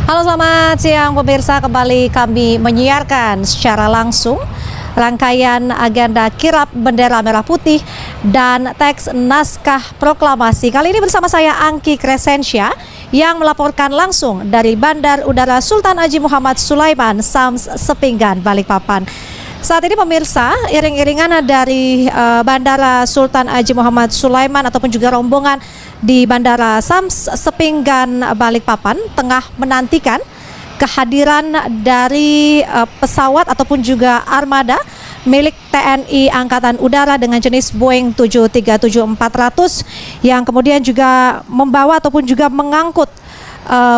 Halo, selamat siang pemirsa, kembali kami menyiarkan secara langsung rangkaian agenda kirap bendera merah putih dan teks naskah proklamasi. Kali ini bersama saya Angki Crescentia yang melaporkan langsung dari Bandar Udara Sultan Haji Muhammad Sulaiman, Sams Sepinggan, Balikpapan. Saat ini pemirsa, iring-iringan dari Bandara Sultan Haji Muhammad Sulaiman ataupun juga rombongan di Bandara Sams Sepinggan, Balikpapan tengah menantikan kehadiran dari pesawat ataupun juga armada milik TNI Angkatan Udara dengan jenis Boeing 737-400 yang kemudian juga membawa ataupun juga mengangkut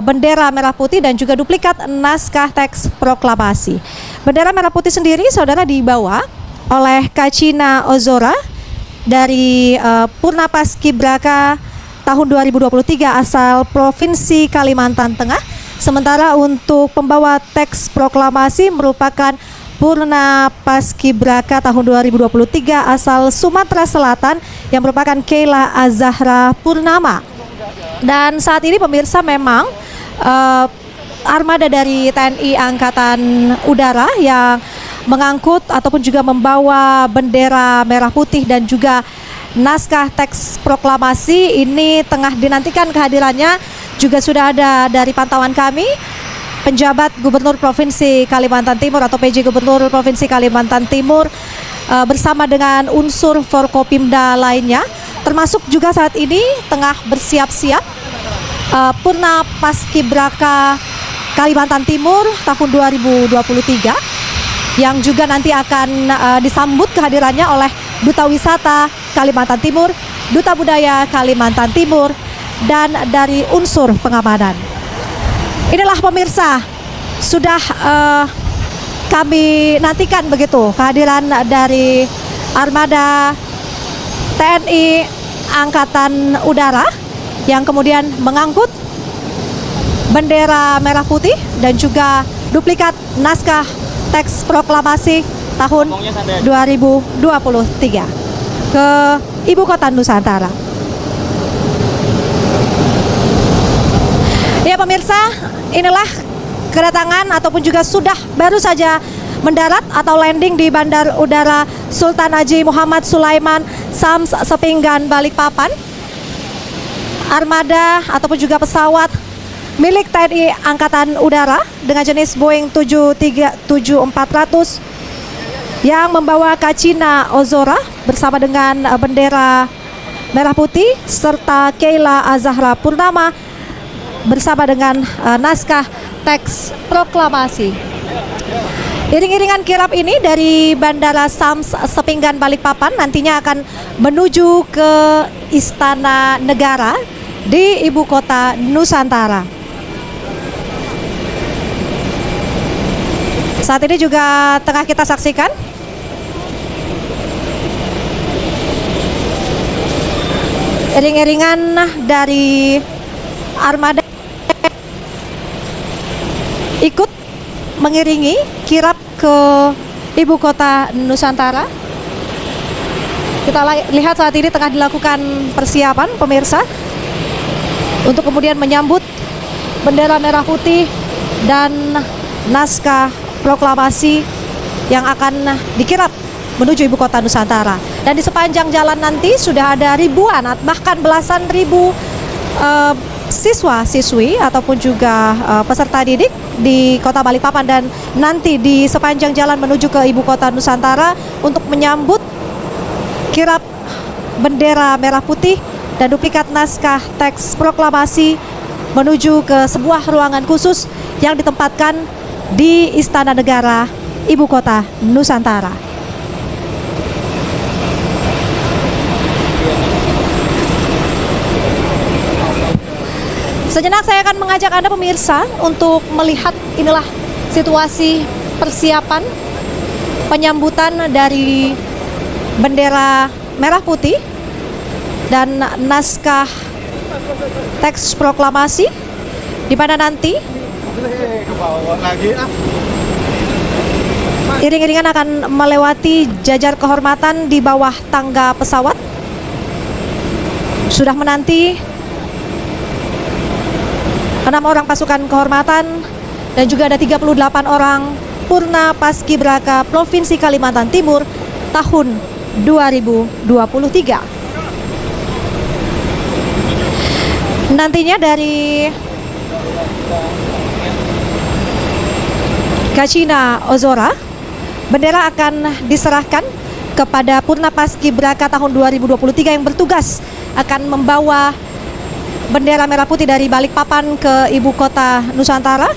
bendera merah putih dan juga duplikat naskah teks proklamasi. Bendera merah putih sendiri, saudara, dibawa oleh Kacina Ozora dari Purna Paskibraka tahun 2023 asal Provinsi Kalimantan Tengah. Sementara untuk pembawa teks proklamasi merupakan Purna Paskibraka tahun 2023 asal Sumatera Selatan yang merupakan Keila Azahra Purnama. Dan saat ini pemirsa, memang armada dari TNI Angkatan Udara yang mengangkut ataupun juga membawa bendera merah putih dan juga naskah teks proklamasi ini tengah dinantikan kehadirannya. Juga sudah ada dari pantauan kami penjabat Gubernur Provinsi Kalimantan Timur atau PJ Gubernur Provinsi Kalimantan Timur bersama dengan unsur Forkopimda lainnya, termasuk juga saat ini tengah bersiap-siap Purna Paskibraka Kalimantan Timur tahun 2023 yang juga nanti akan disambut kehadirannya oleh Duta Wisata Kalimantan Timur, Duta Budaya Kalimantan Timur, dan dari unsur pengamanan. Inilah pemirsa, sudah kami nantikan begitu kehadiran dari armada TNI Angkatan Udara yang kemudian mengangkut bendera merah putih dan juga duplikat naskah teks proklamasi tahun 2023 ke Ibu Kota Nusantara. Ya pemirsa, inilah kedatangan ataupun juga sudah baru saja mendarat atau landing di Bandar Udara Sultan Haji Muhammad Sulaiman, Sams Sepinggan, Balikpapan. Armada ataupun juga pesawat milik TNI Angkatan Udara dengan jenis Boeing 737-400 yang membawa Kacina Ozora bersama dengan bendera merah putih serta Keila Azahra Purnama bersama dengan naskah teks proklamasi. Iring-iringan kirap ini dari Bandara Sams Sepinggan, Balikpapan nantinya akan menuju ke Istana Negara di Ibu Kota Nusantara. Saat ini juga tengah kita saksikan iring-iringan dari armada ikut mengiringi kirap ke Ibu Kota Nusantara. Kita lihat saat ini tengah dilakukan persiapan pemirsa untuk kemudian menyambut bendera merah putih dan naskah proklamasi yang akan dikirap menuju Ibu Kota Nusantara. Dan di sepanjang jalan nanti sudah ada ribuan bahkan belasan ribu siswa-siswi ataupun juga peserta didik di Kota Balikpapan dan nanti di sepanjang jalan menuju ke Ibu Kota Nusantara untuk menyambut kirap bendera merah putih dan duplikat naskah teks proklamasi menuju ke sebuah ruangan khusus yang ditempatkan di Istana Negara Ibu Kota Nusantara. Sejenak saya akan mengajak Anda pemirsa untuk melihat inilah situasi persiapan penyambutan dari bendera merah putih dan naskah teks proklamasi, di mana nanti iring-iringan akan melewati jajar kehormatan di bawah tangga pesawat. Sudah menanti orang pasukan kehormatan, dan juga ada 38 orang Purna Paskibraka Provinsi Kalimantan Timur tahun 2023. Nantinya dari Kacina Ozora, bendera akan diserahkan kepada Purna Paskibraka tahun 2023 yang bertugas akan membawa bendera merah putih dari Balikpapan ke ibu kota Nusantara,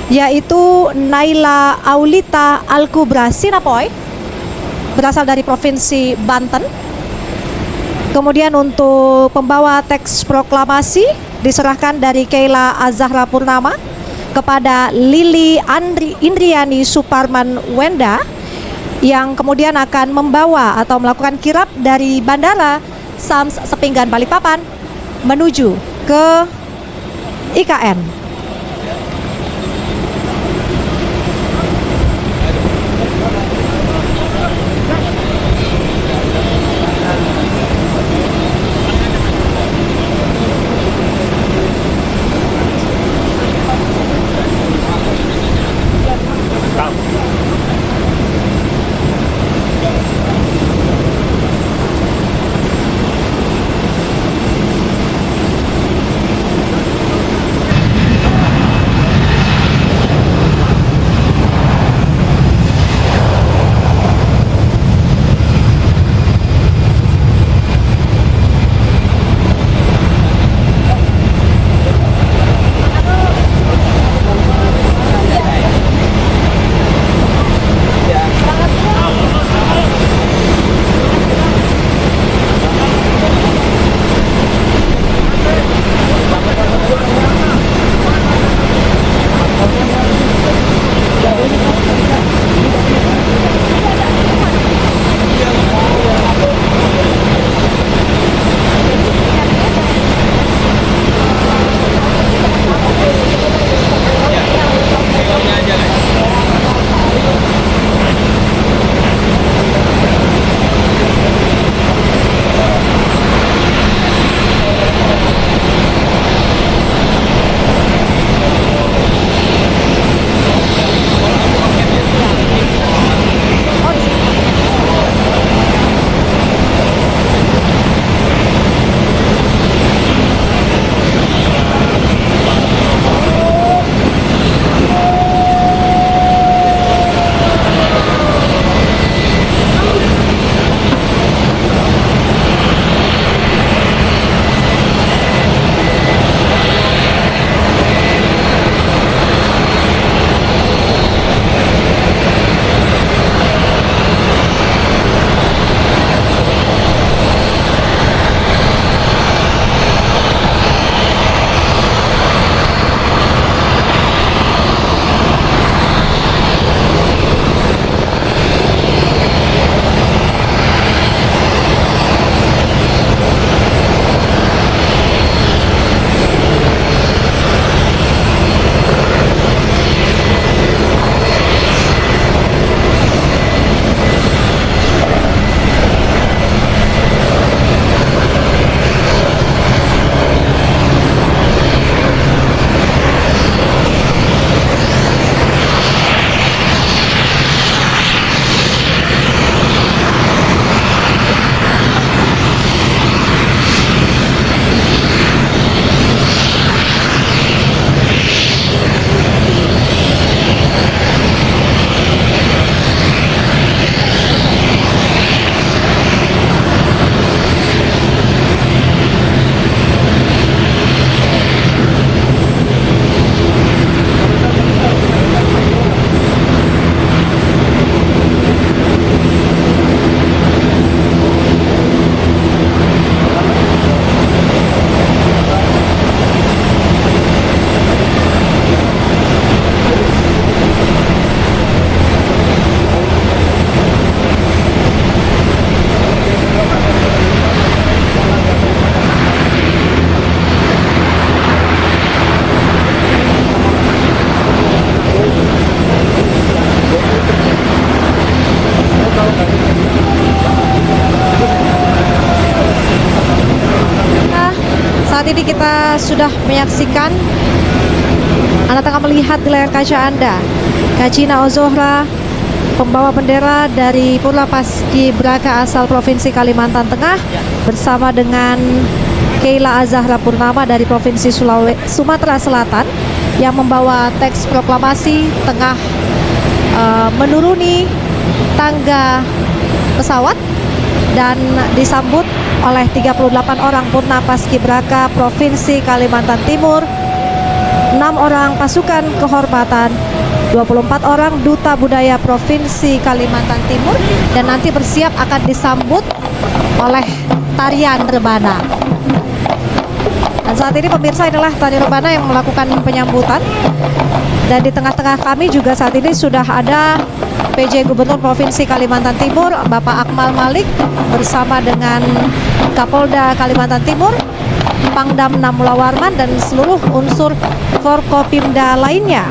yaitu Naila Aulita Al-Kubra Sinapoy, berasal dari Provinsi Banten. Kemudian untuk pembawa teks proklamasi diserahkan dari Keila Azahra Purnama kepada Lili Indriani Suparman Wenda, yang kemudian akan membawa atau melakukan kirap dari Bandara Sams Sepinggan Balikpapan menuju ke IKN. Saat ini kita sudah menyaksikan Anda tengah melihat di layar kaca Anda Kacina Ozohra, pembawa bendera dari Purna Paskibraka asal Provinsi Kalimantan Tengah, bersama dengan Keila Azahra Purnama dari Provinsi Sumatera Selatan yang membawa teks proklamasi tengah menuruni tangga pesawat dan disambut oleh 38 orang Purna Paskibraka Provinsi Kalimantan Timur, 6 orang pasukan kehormatan, 24 orang duta budaya Provinsi Kalimantan Timur, dan nanti bersiap akan disambut oleh tarian rebana. Dan saat ini pemirsa, inilah tari rebana yang melakukan penyambutan. Dan di tengah-tengah kami juga saat ini sudah ada PJ Gubernur Provinsi Kalimantan Timur, Bapak Akmal Malik, bersama dengan Kapolda Kalimantan Timur, Pangdam 6 Mula Warman, dan seluruh unsur Forkopimda lainnya.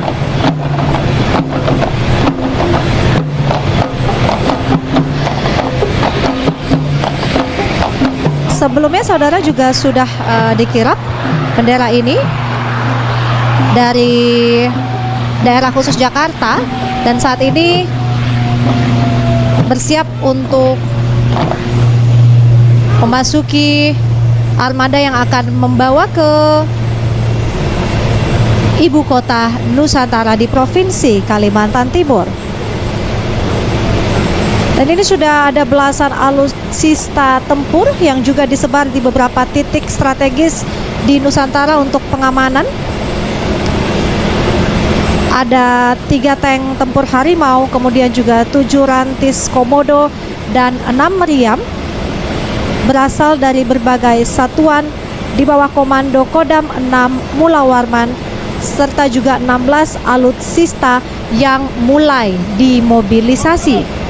Sebelumnya saudara juga sudah dikirap bendera ini dari daerah khusus Jakarta, dan saat ini bersiap untuk memasuki armada yang akan membawa ke ibu kota Nusantara di Provinsi Kalimantan Timur. Dan ini sudah ada belasan alutsista tempur yang juga disebar di beberapa titik strategis di Nusantara untuk pengamanan. Ada 3 tank tempur Harimau, kemudian juga 7 rantis Komodo dan 6 meriam berasal dari berbagai satuan di bawah komando Kodam 6 Mula Warman, serta juga 16 alutsista yang mulai dimobilisasi.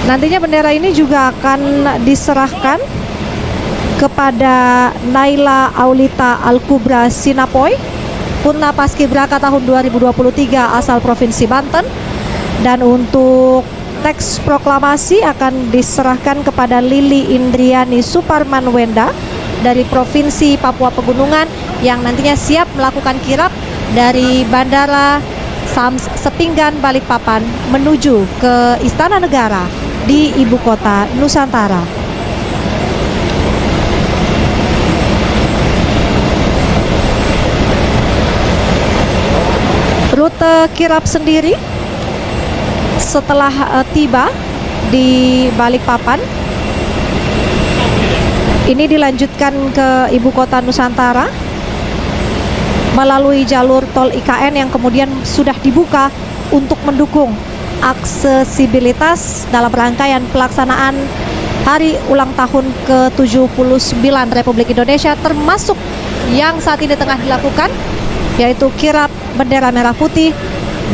Nantinya bendera ini juga akan diserahkan kepada Naila Aulita Al-Kubra Sinapoy, Purna Paskibraka tahun 2023 asal Provinsi Banten. Dan untuk teks proklamasi akan diserahkan kepada Lili Indriani Suparman Wenda dari Provinsi Papua Pegunungan, yang nantinya siap melakukan kirap dari Bandara Sams Sepinggan Balikpapan menuju ke Istana Negara di ibu kota Nusantara. Rute kirap sendiri setelah tiba di Balikpapan ini dilanjutkan ke ibu kota Nusantara melalui jalur tol IKN yang kemudian sudah dibuka untuk mendukung aksesibilitas dalam rangkaian pelaksanaan Hari Ulang Tahun ke-79 Republik Indonesia, termasuk yang saat ini tengah dilakukan, yaitu kirap bendera merah putih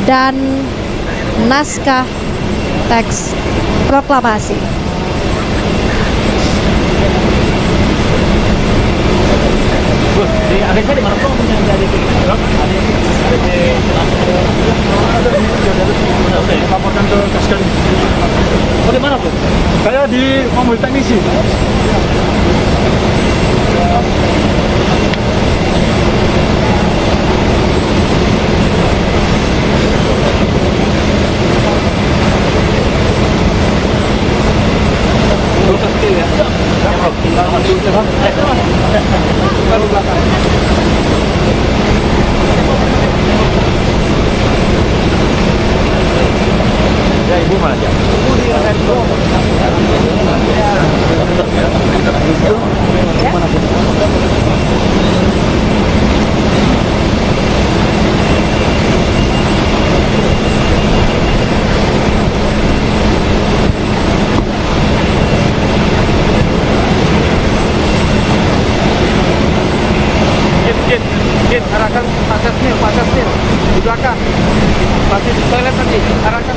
dan naskah teks proklamasi. Laporkan ke Kaskan. Oh, di mana, Bu? Saya di mobil teknisi. Baru belakang. Ya, Ibu mana aja? Ibu di Retro. Git, arahkan Pak Kasmil di belakang. Pasti di toilet tadi, arahkan.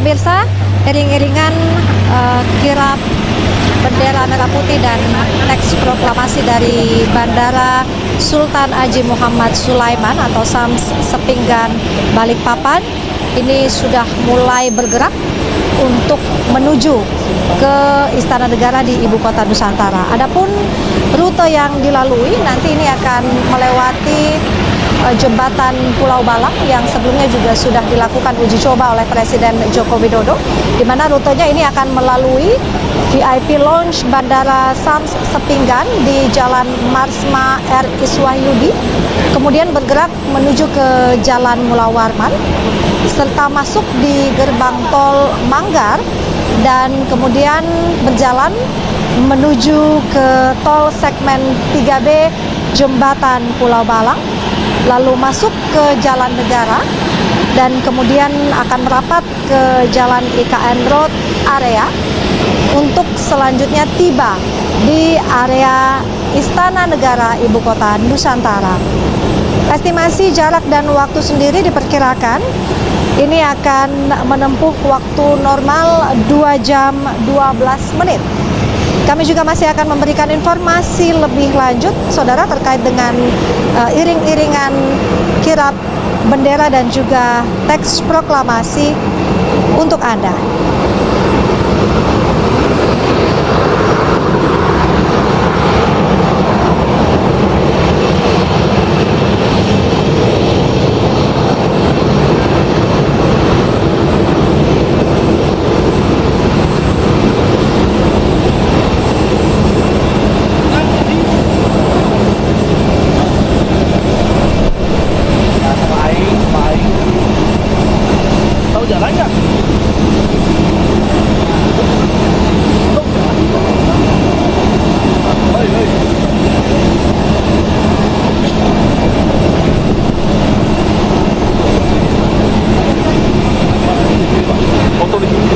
pemirsa, iring-iringan kirap bendera merah putih dan teks proklamasi dari Bandara Sultan Haji Muhammad Sulaiman atau SAMS Sepinggan Balikpapan ini sudah mulai bergerak untuk menuju ke Istana Negara di Ibu Kota Nusantara. Adapun rute yang dilalui nanti ini akan melewati jembatan Pulau Balang yang sebelumnya juga sudah dilakukan uji coba oleh Presiden Joko Widodo, di mana rutenya ini akan melalui VIP Lounge Bandara SAMS Sepinggan di Jalan Marsma R. Iswahyudi, kemudian bergerak menuju ke Jalan Mula Warman, serta masuk di gerbang tol Manggar, dan kemudian berjalan menuju ke tol segmen 3B Jembatan Pulau Balang, lalu masuk ke Jalan Negara, dan kemudian akan merapat ke Jalan IKN Road area untuk selanjutnya tiba di area Istana Negara Ibu Kota Nusantara. Estimasi jarak dan waktu sendiri diperkirakan ini akan menempuh waktu normal 2 jam 12 menit. Kami juga masih akan memberikan informasi lebih lanjut, saudara, terkait dengan iring-iringan kirap bendera dan juga teks proklamasi untuk Anda. Tahu jalan nggak? Foto di sini.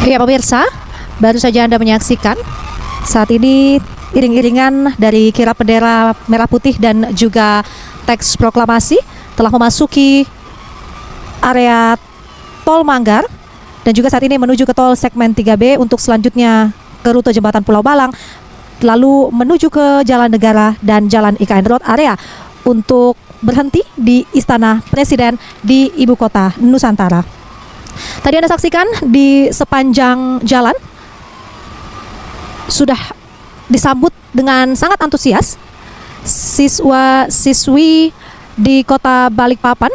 Ya pemirsa, baru saja Anda menyaksikan saat ini iring-iringan dari kirap bendera merah putih dan juga teks proklamasi telah memasuki area tol Manggar dan juga saat ini menuju ke tol segmen 3B untuk selanjutnya ke rute jembatan Pulau Balang, lalu menuju ke Jalan Negara dan Jalan IKN Road area untuk berhenti di Istana Presiden di Ibu Kota Nusantara. Tadi Anda saksikan di sepanjang jalan sudah disambut dengan sangat antusias siswa-siswi di Kota Balikpapan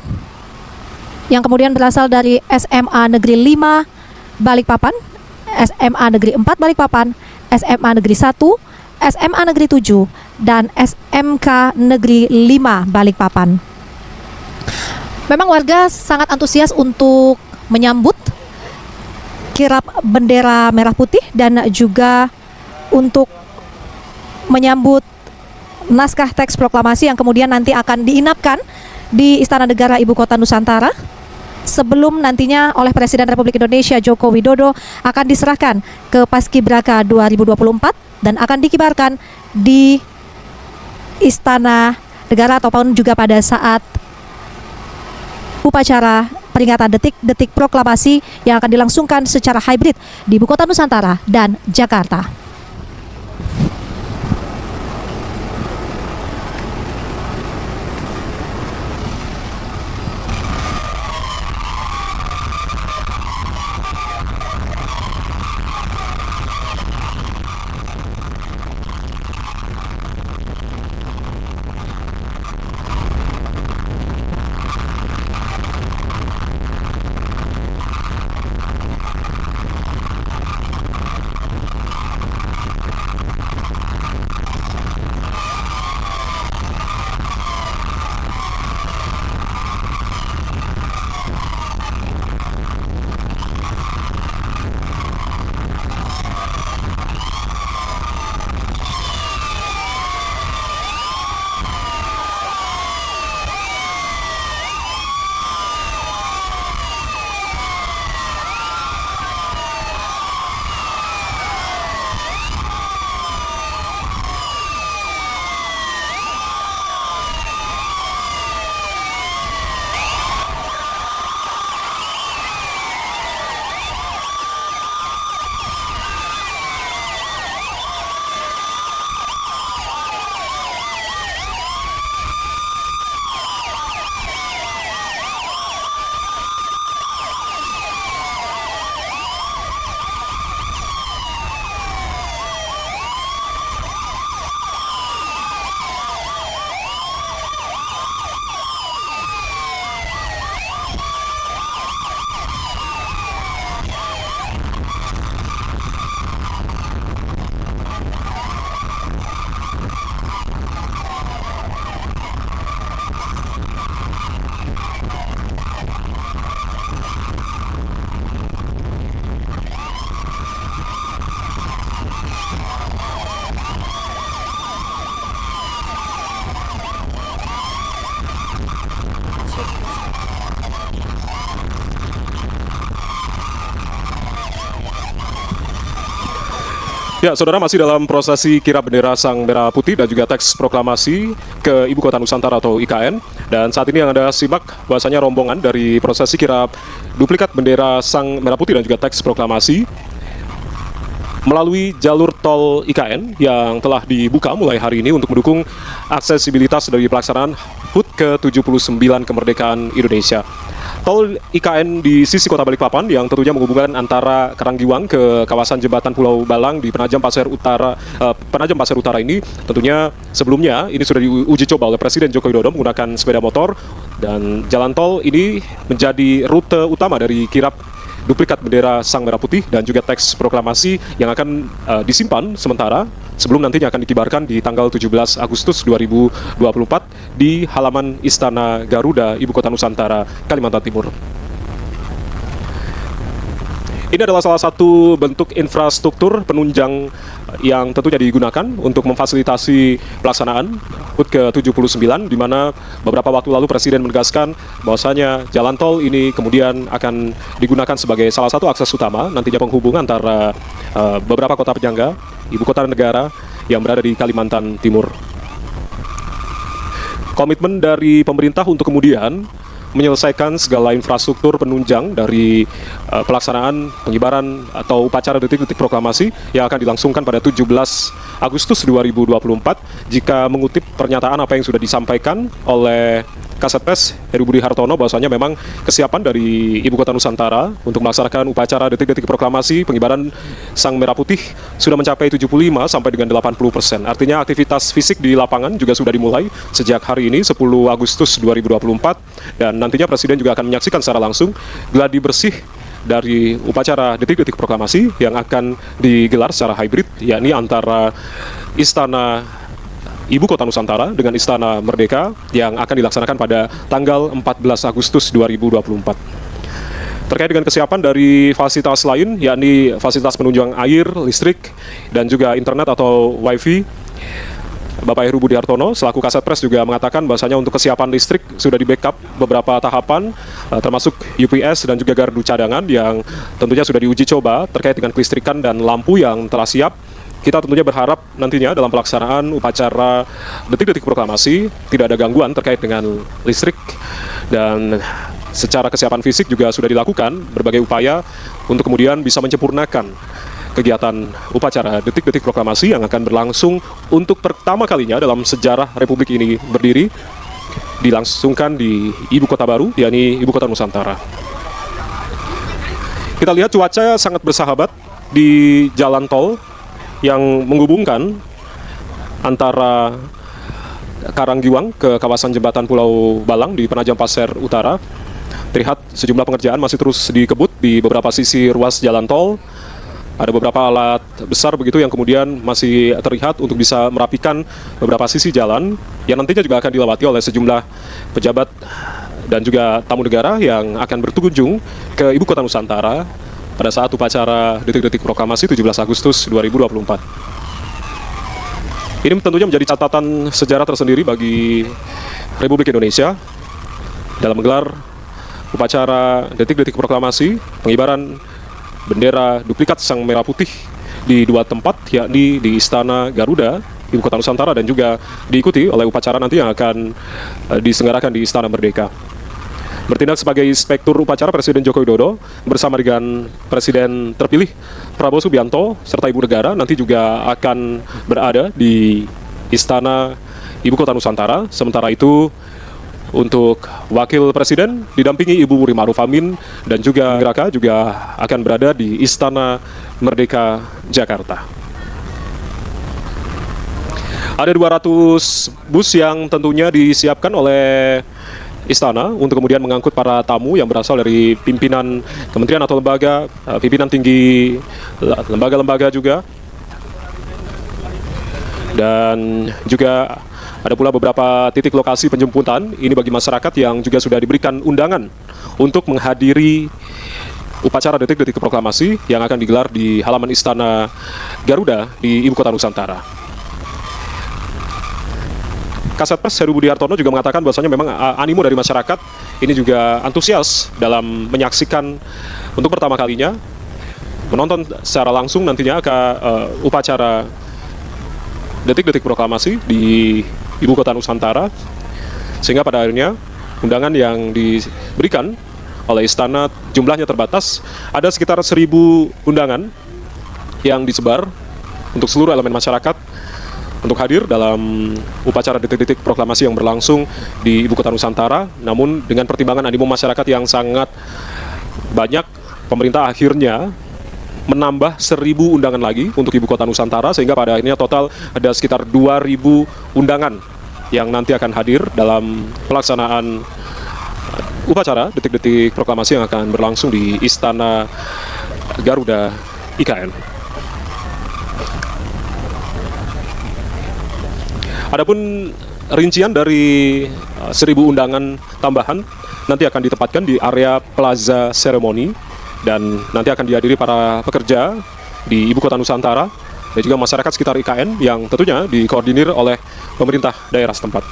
yang kemudian berasal dari SMA Negeri 5 Balikpapan, SMA Negeri 4 Balikpapan, SMA Negeri 1, SMA Negeri 7, dan SMK Negeri 5 Balikpapan. Memang warga sangat antusias untuk menyambut kirap bendera merah putih dan juga untuk menyambut naskah teks proklamasi yang kemudian nanti akan diinapkan di Istana Negara Ibu Kota Nusantara sebelum nantinya oleh Presiden Republik Indonesia Joko Widodo akan diserahkan ke Paskibraka 2024 dan akan dikibarkan di Istana Negara ataupun juga pada saat upacara peringatan detik-detik proklamasi yang akan dilangsungkan secara hybrid di Ibu Kota Nusantara dan Jakarta. Ya, saudara, masih dalam prosesi kirap bendera Sang Merah Putih dan juga teks proklamasi ke Ibu Kota Nusantara atau IKN. Dan saat ini yang Anda simak bahasanya rombongan dari prosesi kirap duplikat bendera Sang Merah Putih dan juga teks proklamasi melalui jalur tol IKN yang telah dibuka mulai hari ini untuk mendukung aksesibilitas dari pelaksanaan HUT ke-79 kemerdekaan Indonesia. Tol IKN di sisi Kota Balikpapan yang tentunya menghubungkan antara Karanggiwang ke kawasan jembatan Pulau Balang di Penajam Pasir Utara. Penajam Pasir Utara ini tentunya sebelumnya ini sudah diuji coba oleh Presiden Joko Widodo menggunakan sepeda motor, dan jalan tol ini menjadi rute utama dari kirap duplikat bendera Sang Merah Putih dan juga teks proklamasi yang akan disimpan sementara sebelum nantinya akan dikibarkan di tanggal 17 Agustus 2024 di halaman Istana Garuda Ibu Kota Nusantara, Kalimantan Timur. Ini adalah salah satu bentuk infrastruktur penunjang yang tentunya digunakan untuk memfasilitasi pelaksanaan HUT ke-79, di mana beberapa waktu lalu Presiden menegaskan bahwasanya jalan tol ini kemudian akan digunakan sebagai salah satu akses utama nantinya penghubung antara beberapa kota penyangga Ibu Kota Negara yang berada di Kalimantan Timur. Komitmen dari pemerintah untuk kemudian menyelesaikan segala infrastruktur penunjang dari pelaksanaan pengibaran atau upacara detik-detik proklamasi yang akan dilangsungkan pada 17 Agustus 2024 jika mengutip pernyataan apa yang sudah disampaikan oleh Kasat Pres Heru Budi Hartono bahwasanya memang kesiapan dari Ibu Kota Nusantara untuk melaksanakan upacara detik-detik proklamasi pengibaran Sang Merah Putih sudah mencapai 75 sampai dengan 80%. Artinya aktivitas fisik di lapangan juga sudah dimulai sejak hari ini 10 Agustus 2024 dan nantinya Presiden juga akan menyaksikan secara langsung gladi bersih dari upacara detik-detik proklamasi yang akan digelar secara hybrid, yakni antara Istana Ibu Kota Nusantara dengan Istana Merdeka yang akan dilaksanakan pada tanggal 14 Agustus 2024. Terkait dengan kesiapan dari fasilitas lain, yakni fasilitas penunjang air, listrik, dan juga internet atau wifi, Bapak Heru Budi Hartono selaku Kasat Pres juga mengatakan bahwasanya untuk kesiapan listrik sudah di backup beberapa tahapan termasuk UPS dan juga gardu cadangan yang tentunya sudah diuji coba terkait dengan kelistrikan dan lampu yang telah siap. Kita tentunya berharap nantinya dalam pelaksanaan upacara detik-detik proklamasi tidak ada gangguan terkait dengan listrik dan secara kesiapan fisik juga sudah dilakukan berbagai upaya untuk kemudian bisa menyempurnakan kegiatan upacara detik-detik proklamasi yang akan berlangsung untuk pertama kalinya dalam sejarah Republik ini berdiri dilangsungkan di Ibu Kota baru, yakni Ibu Kota Nusantara. Kita lihat cuaca sangat bersahabat di jalan tol yang menghubungkan antara Karanggiwang ke kawasan jembatan Pulau Balang di Penajam Pasir Utara. Terlihat sejumlah pengerjaan masih terus dikebut di beberapa sisi ruas jalan tol. Ada beberapa alat besar begitu yang kemudian masih terlihat untuk bisa merapikan beberapa sisi jalan yang nantinya juga akan dilewati oleh sejumlah pejabat dan juga tamu negara yang akan berkunjung ke Ibu Kota Nusantara pada saat upacara detik-detik proklamasi 17 Agustus 2024. Ini tentunya menjadi catatan sejarah tersendiri bagi Republik Indonesia dalam menggelar upacara detik-detik proklamasi pengibaran bendera duplikat Sang Merah Putih di dua tempat, yakni di Istana Garuda, Ibu Kota Nusantara, dan juga diikuti oleh upacara nanti yang akan diselenggarakan di Istana Merdeka. Bertindak sebagai inspektur upacara, Presiden Joko Widodo bersama dengan Presiden terpilih Prabowo Subianto serta Ibu Negara nanti juga akan berada di Istana Ibu Kota Nusantara. Sementara itu untuk Wakil Presiden didampingi Ibu Wuri Ma'ruf Amin dan juga Raka juga akan berada di Istana Merdeka Jakarta. Ada 200 bus yang tentunya disiapkan oleh Istana untuk kemudian mengangkut para tamu yang berasal dari pimpinan kementerian atau lembaga, pimpinan tinggi lembaga-lembaga juga. Dan juga ada pula beberapa titik lokasi penjemputan ini bagi masyarakat yang juga sudah diberikan undangan untuk menghadiri upacara detik-detik proklamasi yang akan digelar di halaman Istana Garuda di Ibu Kota Nusantara. Kasat Pres Heru Budi Hartono juga mengatakan bahwasanya memang animo dari masyarakat ini juga antusias dalam menyaksikan untuk pertama kalinya menonton secara langsung nantinya ke upacara detik-detik proklamasi di Ibu Kota Nusantara, sehingga pada akhirnya undangan yang diberikan oleh Istana jumlahnya terbatas, ada sekitar 1.000 undangan yang disebar untuk seluruh elemen masyarakat untuk hadir dalam upacara detik-detik proklamasi yang berlangsung di Ibu Kota Nusantara. Namun dengan pertimbangan animo masyarakat yang sangat banyak, pemerintah akhirnya menambah 1.000 undangan lagi untuk Ibu Kota Nusantara, sehingga pada akhirnya total ada sekitar 2.000 undangan yang nanti akan hadir dalam pelaksanaan upacara detik-detik proklamasi yang akan berlangsung di Istana Garuda IKN. Adapun rincian dari 1.000 undangan tambahan nanti akan ditempatkan di area Plaza Seremoni dan nanti akan dihadiri para pekerja di Ibu Kota Nusantara dan juga masyarakat sekitar IKN yang tentunya dikoordinir oleh pemerintah daerah setempat.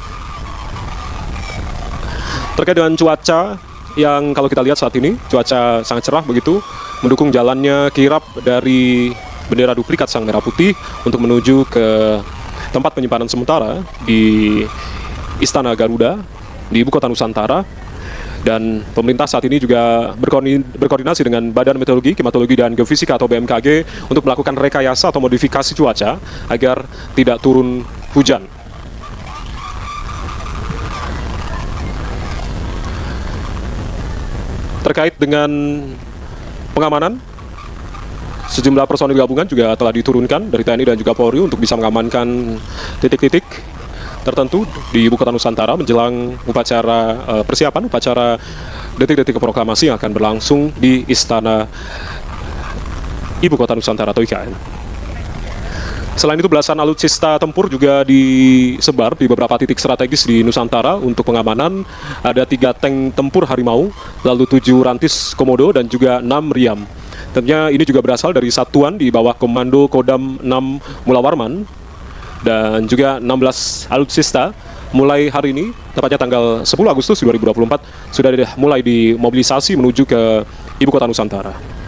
Terkait dengan cuaca yang kalau kita lihat saat ini, cuaca sangat cerah begitu, mendukung jalannya kirap dari bendera duplikat Sang Merah Putih untuk menuju ke tempat penyimpanan sementara di Istana Garuda di Ibu Kota Nusantara. Dan pemerintah saat ini juga berkoordinasi dengan Badan Meteorologi, Klimatologi, dan Geofisika atau BMKG untuk melakukan rekayasa atau modifikasi cuaca agar tidak turun hujan. Terkait dengan pengamanan, sejumlah personil gabungan juga telah diturunkan dari TNI dan juga Polri untuk bisa mengamankan titik-titik tertentu di Ibu Kota Nusantara menjelang persiapan upacara detik-detik proklamasi yang akan berlangsung di Istana Ibu Kota Nusantara atau IKN. Selain itu, belasan alutsista tempur juga disebar di beberapa titik strategis di Nusantara untuk pengamanan. Ada 3 tank tempur Harimau, lalu 7 rantis Komodo, dan juga 6 Riam. Tentunya ini juga berasal dari satuan di bawah Komando Kodam 6 Mula Warman, dan juga 16 alutsista mulai hari ini, tepatnya tanggal 10 Agustus 2024, sudah mulai dimobilisasi menuju ke Ibu Kota Nusantara.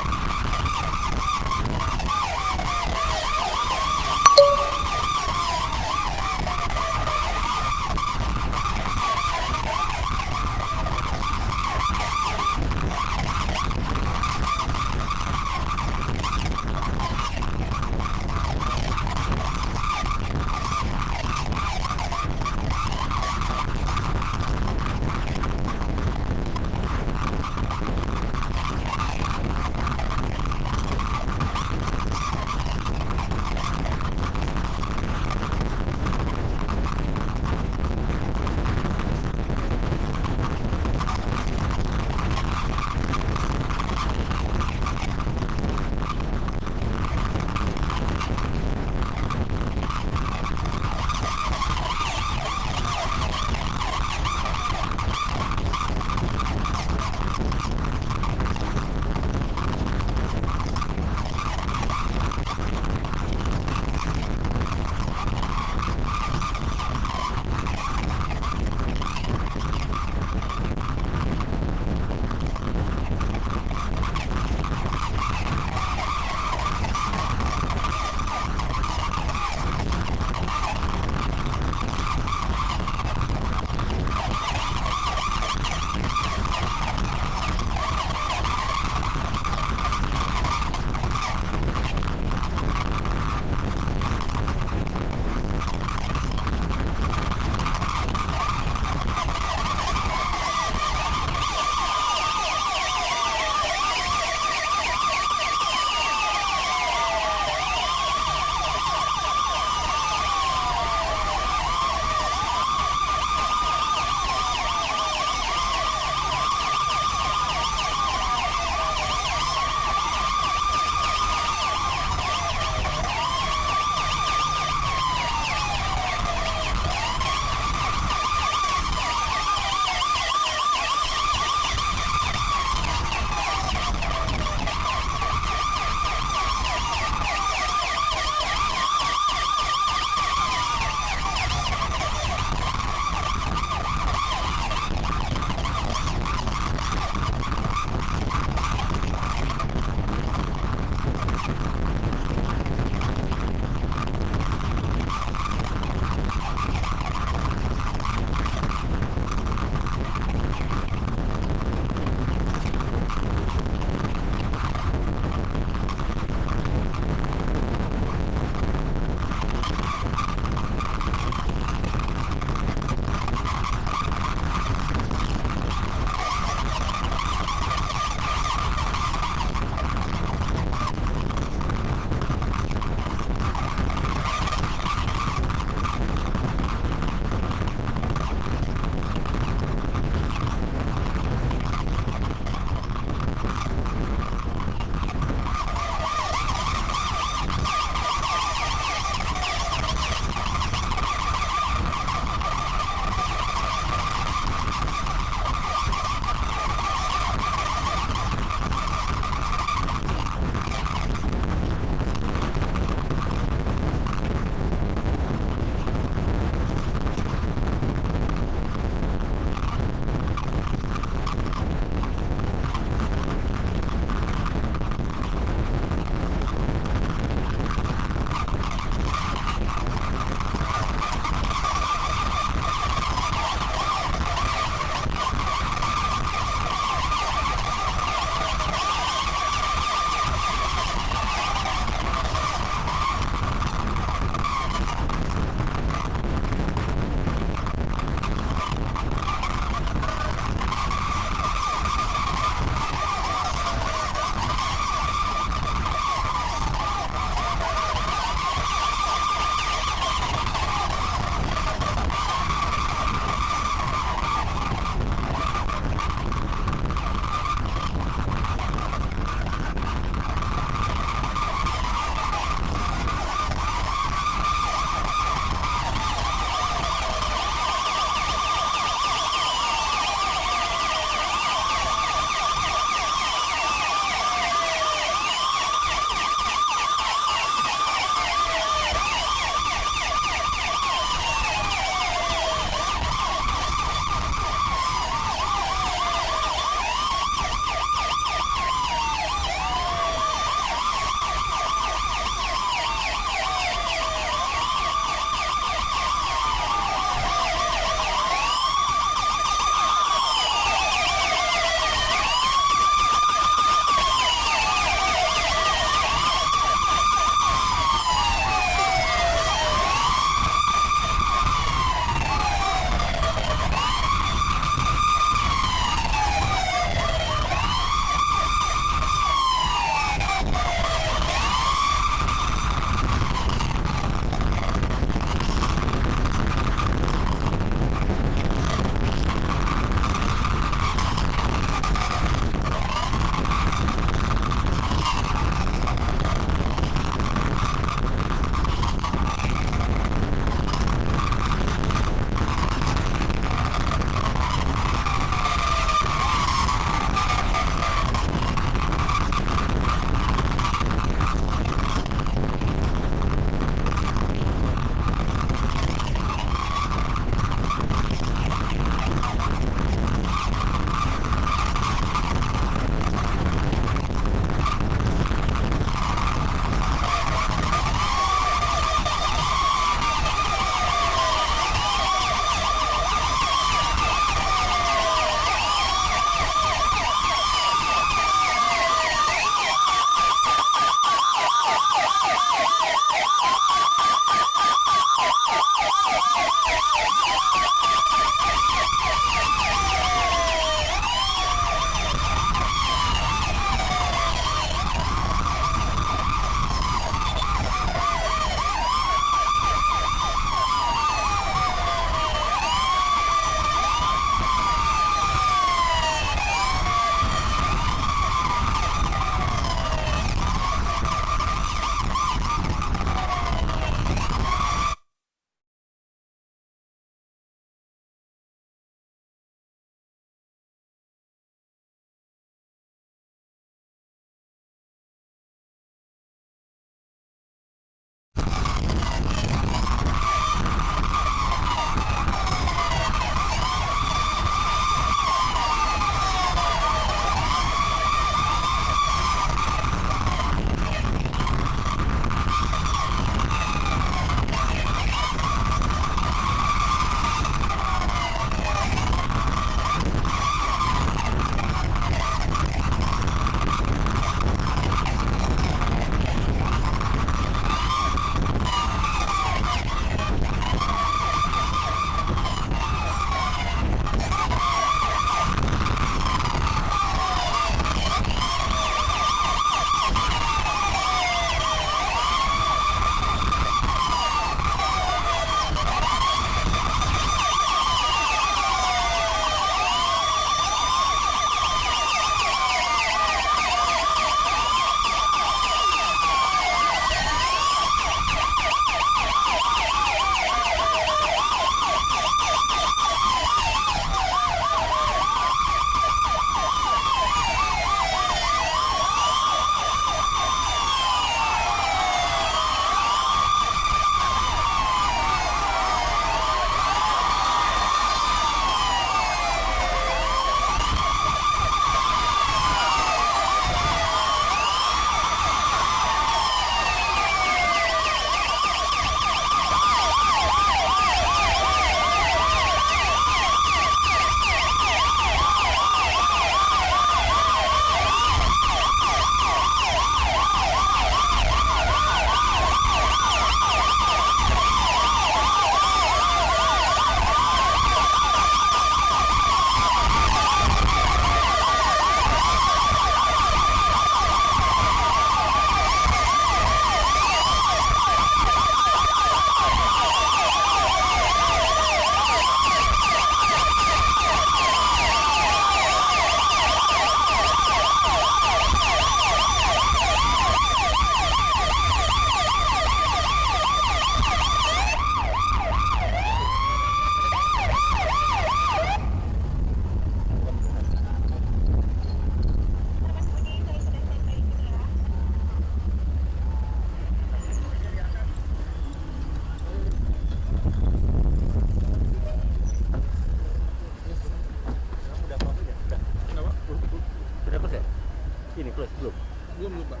ini close belum? Belum Pak.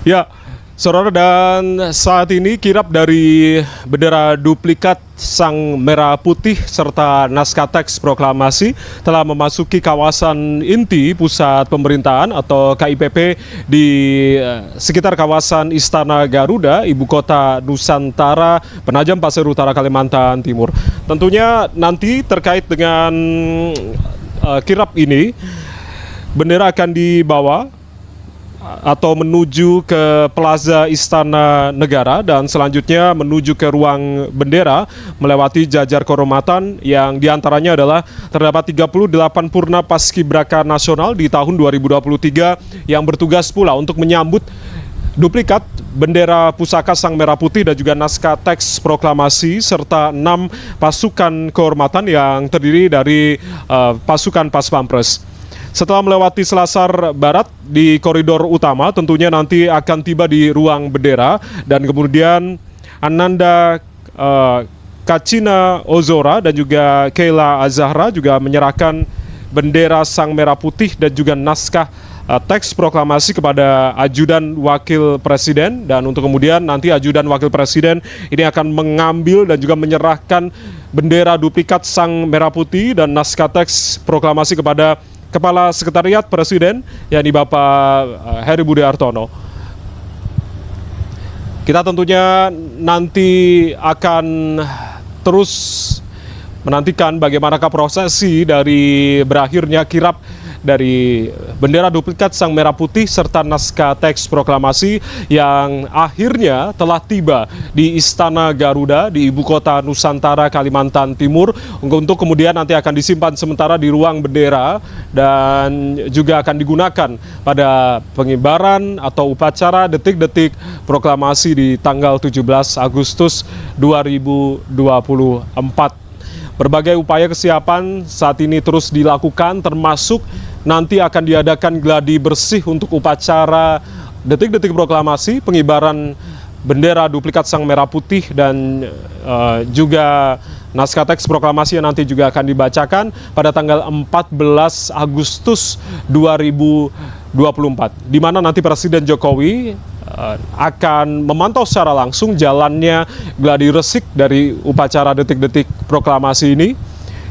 Ya, saudara, dan saat ini kirap dari bendera duplikat Sang Merah Putih serta naskah teks proklamasi telah memasuki kawasan inti pusat pemerintahan atau KIPP di sekitar kawasan Istana Garuda, Ibu Kota Nusantara, Penajam Pasir Utara, Kalimantan Timur. Tentunya nanti terkait dengan kirap ini, bendera akan dibawa atau menuju ke Plaza Istana Negara dan selanjutnya menuju ke ruang bendera melewati jajar kehormatan yang diantaranya adalah terdapat 38 Purna Paskibraka Nasional di tahun 2023 yang bertugas pula untuk menyambut duplikat bendera pusaka Sang Merah Putih dan juga naskah teks proklamasi serta 6 pasukan kehormatan yang terdiri dari pasukan Pas Pampres. Setelah melewati Selasar Barat di koridor utama, tentunya nanti akan tiba di ruang bendera dan kemudian Ananda Kacina Ozora dan juga Keila Azahra juga menyerahkan bendera Sang Merah Putih dan juga naskah teks proklamasi kepada Ajudan Wakil Presiden, dan untuk kemudian nanti Ajudan Wakil Presiden ini akan mengambil dan juga menyerahkan bendera duplikat Sang Merah Putih dan naskah teks proklamasi kepada Kepala Sekretariat Presiden, yakni Bapak Heru Budi Hartono. Kita tentunya nanti akan terus menantikan bagaimanakah prosesi dari berakhirnya kirap dari bendera duplikat Sang Merah Putih serta naskah teks proklamasi yang akhirnya telah tiba di Istana Garuda di Ibu Kota Nusantara, Kalimantan Timur, untuk kemudian nanti akan disimpan sementara di ruang bendera dan juga akan digunakan pada pengibaran atau upacara detik-detik proklamasi di tanggal 17 Agustus 2024. Berbagai upaya kesiapan saat ini terus dilakukan, termasuk nanti akan diadakan gladi bersih untuk upacara detik-detik proklamasi, pengibaran bendera duplikat Sang Merah Putih dan juga naskah teks proklamasi yang nanti juga akan dibacakan pada tanggal 14 Agustus 2024, di mana nanti Presiden Jokowi akan memantau secara langsung jalannya gladi resik dari upacara detik-detik proklamasi ini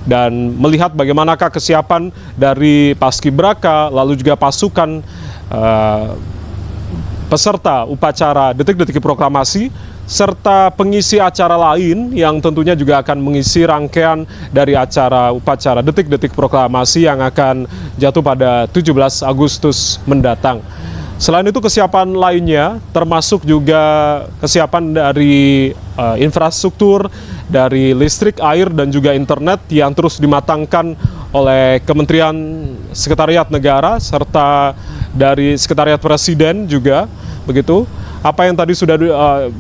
dan melihat bagaimanakah kesiapan dari Paskibraka lalu juga pasukan peserta upacara detik-detik proklamasi serta pengisi acara lain yang tentunya juga akan mengisi rangkaian dari acara upacara detik-detik proklamasi yang akan jatuh pada 17 Agustus mendatang. Selain itu kesiapan lainnya termasuk juga kesiapan dari infrastruktur, dari listrik, air dan juga internet yang terus dimatangkan oleh Kementerian Sekretariat Negara serta dari Sekretariat Presiden juga begitu. Apa yang tadi sudah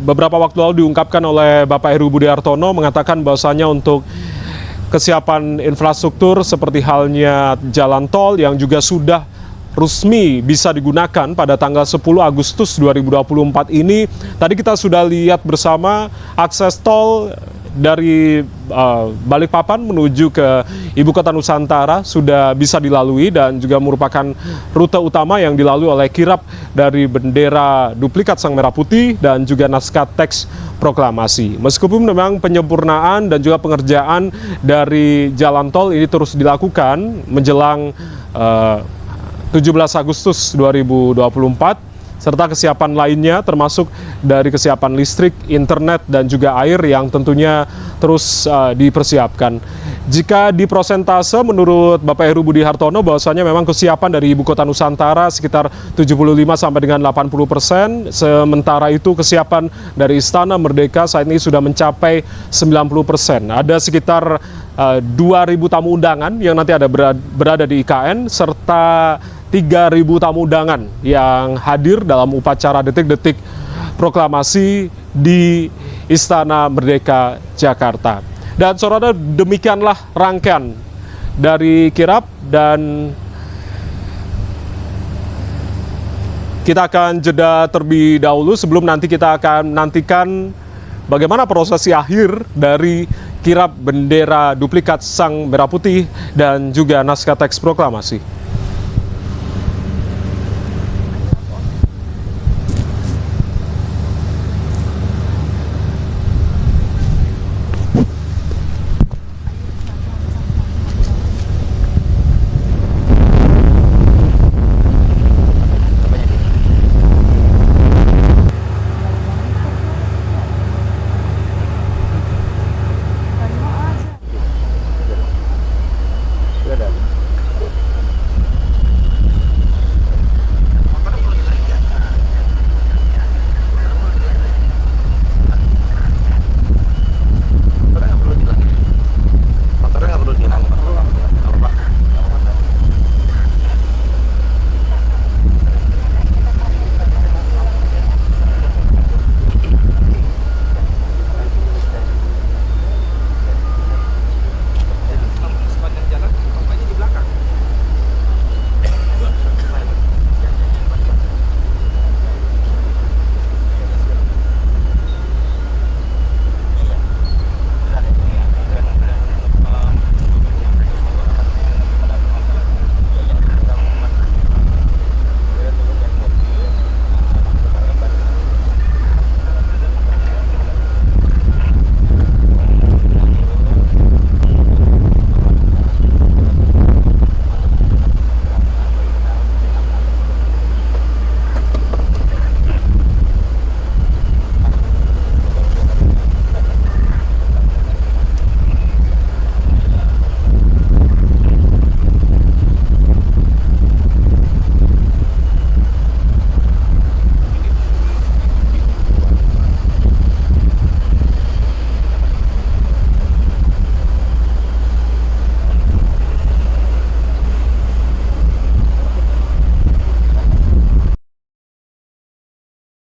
beberapa waktu lalu diungkapkan oleh Bapak Heru Budi Hartono mengatakan bahwasanya untuk kesiapan infrastruktur seperti halnya jalan tol yang juga sudah resmi bisa digunakan pada tanggal 10 Agustus 2024 ini. Tadi kita sudah lihat bersama akses tol dari Balikpapan menuju ke Ibu Kota Nusantara sudah bisa dilalui dan juga merupakan rute utama yang dilalui oleh kirap dari bendera duplikat Sang Merah Putih dan juga naskah teks proklamasi. Meskipun memang penyempurnaan dan juga pengerjaan dari jalan tol ini terus dilakukan menjelang 17 Agustus 2024, serta kesiapan lainnya termasuk dari kesiapan listrik, internet, dan juga air yang tentunya terus dipersiapkan. Jika di prosentase menurut Bapak Heru Budi Hartono bahwasanya memang kesiapan dari Ibu Kota Nusantara sekitar 75 sampai dengan 80%, sementara itu kesiapan dari Istana Merdeka saat ini sudah mencapai 90%. Ada sekitar 2.000 tamu undangan yang nanti ada berada di IKN serta 3.000 tamu undangan yang hadir dalam upacara detik-detik proklamasi di Istana Merdeka Jakarta. Dan saudara, demikianlah rangkaian dari kirap, dan kita akan jeda terlebih dahulu sebelum nanti kita akan nantikan bagaimana prosesi akhir dari kirap bendera duplikat Sang Merah Putih dan juga naskah teks proklamasi.